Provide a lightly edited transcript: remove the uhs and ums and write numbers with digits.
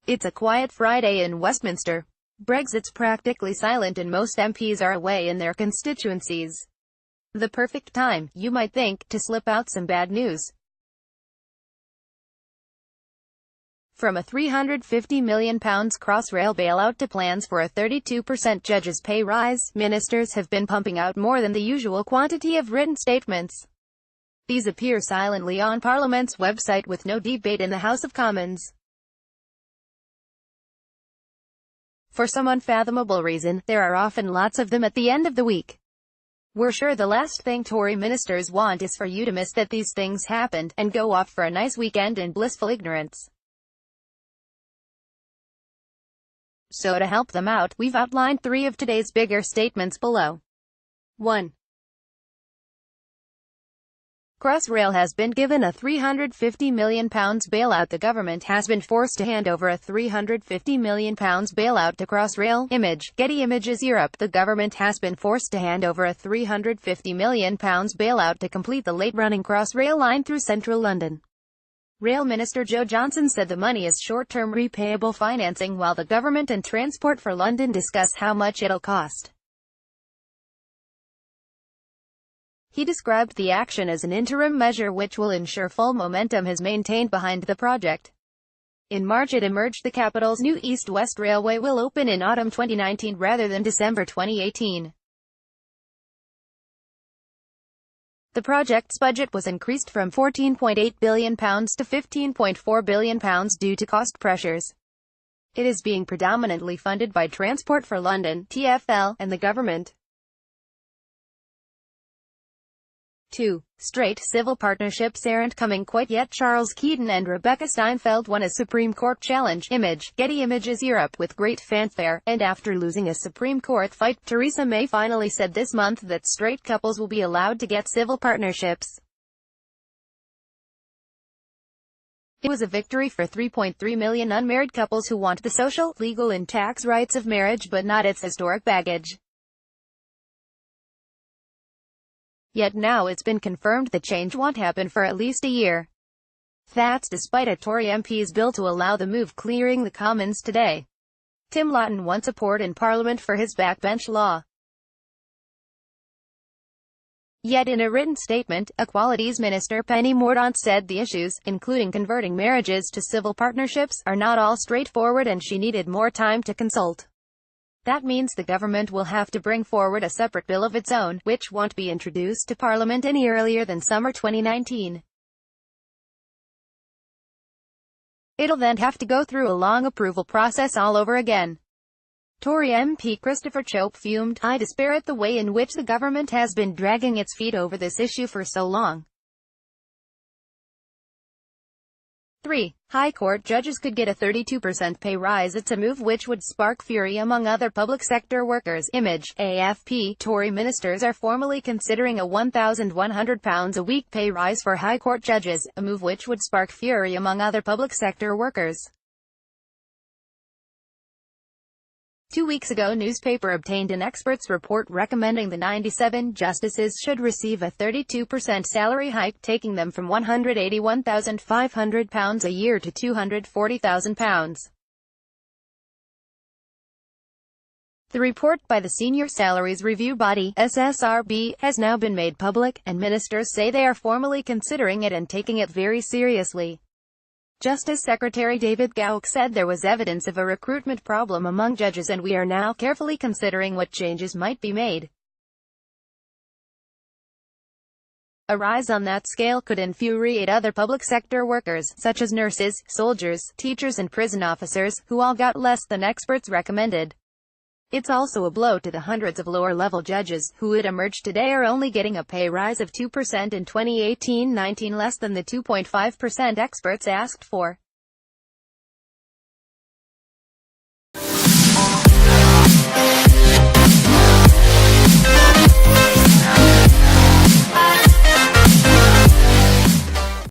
It's a quiet Friday in Westminster. Brexit's practically silent and most MPs are away in their constituencies. The perfect time, you might think, to slip out some bad news. From a £350 million Crossrail bailout to plans for a 32% judges' pay rise, ministers have been pumping out more than the usual quantity of written statements. These appear silently on Parliament's website with no debate in the House of Commons. For some unfathomable reason, there are often lots of them at the end of the week. We're sure the last thing Tory ministers want is for you to miss that these things happened, and go off for a nice weekend in blissful ignorance. So to help them out, we've outlined 3 of today's bigger statements below. 1. Crossrail has been given a £350 million bailout. The government has been forced to hand over a £350 million bailout to Crossrail. Image, Getty Images Europe. The government has been forced to hand over a £350 million bailout to complete the late-running Crossrail line through central London. Rail Minister Joe Johnson said the money is short-term repayable financing while the government and Transport for London discuss how much it'll cost. He described the action as an interim measure which will ensure full momentum is maintained behind the project. In March it emerged the capital's new East-West Railway will open in autumn 2019 rather than December 2018. The project's budget was increased from £14.8 billion to £15.4 billion due to cost pressures. It is being predominantly funded by Transport for London, TfL, and the government. 2. Straight civil partnerships aren't coming quite yet. Charles Keaton and Rebecca Steinfeld won a Supreme Court challenge. Image, Getty Images Europe. With great fanfare, and after losing a Supreme Court fight, Theresa May finally said this month that straight couples will be allowed to get civil partnerships. It was a victory for 3.3 million unmarried couples who want the social, legal and tax rights of marriage but not its historic baggage. Yet now it's been confirmed the change won't happen for at least a year. That's despite a Tory MP's bill to allow the move clearing the Commons today. Tim Loughton won support in Parliament for his backbench law. Yet in a written statement, Equalities Minister Penny Mordaunt said the issues, including converting marriages to civil partnerships, are not all straightforward and she needed more time to consult. That means the government will have to bring forward a separate bill of its own, which won't be introduced to Parliament any earlier than summer 2019. It'll then have to go through a long approval process all over again. Tory MP Christopher Chope fumed, "I despair at the way in which the government has been dragging its feet over this issue for so long." 3. High Court judges could get a 32% pay rise. It's a move which would spark fury among other public sector workers. Image, AFP. Tory ministers are formally considering a £1,100 a week pay rise for High Court judges, a move which would spark fury among other public sector workers. 2 weeks ago, newspaper obtained an expert's report recommending the 97 justices should receive a 32% salary hike, taking them from £181,500 a year to £240,000. The report by the Senior Salaries Review Body, SSRB, has now been made public, and ministers say they are formally considering it and taking it very seriously. Justice Secretary David Gauke said there was evidence of a recruitment problem among judges and we are now carefully considering what changes might be made. A rise on that scale could infuriate other public sector workers, such as nurses, soldiers, teachers and prison officers, who all got less than experts recommended. It's also a blow to the hundreds of lower-level judges, who it emerged today are only getting a pay rise of 2% in 2018-19, less than the 2.5% experts asked for.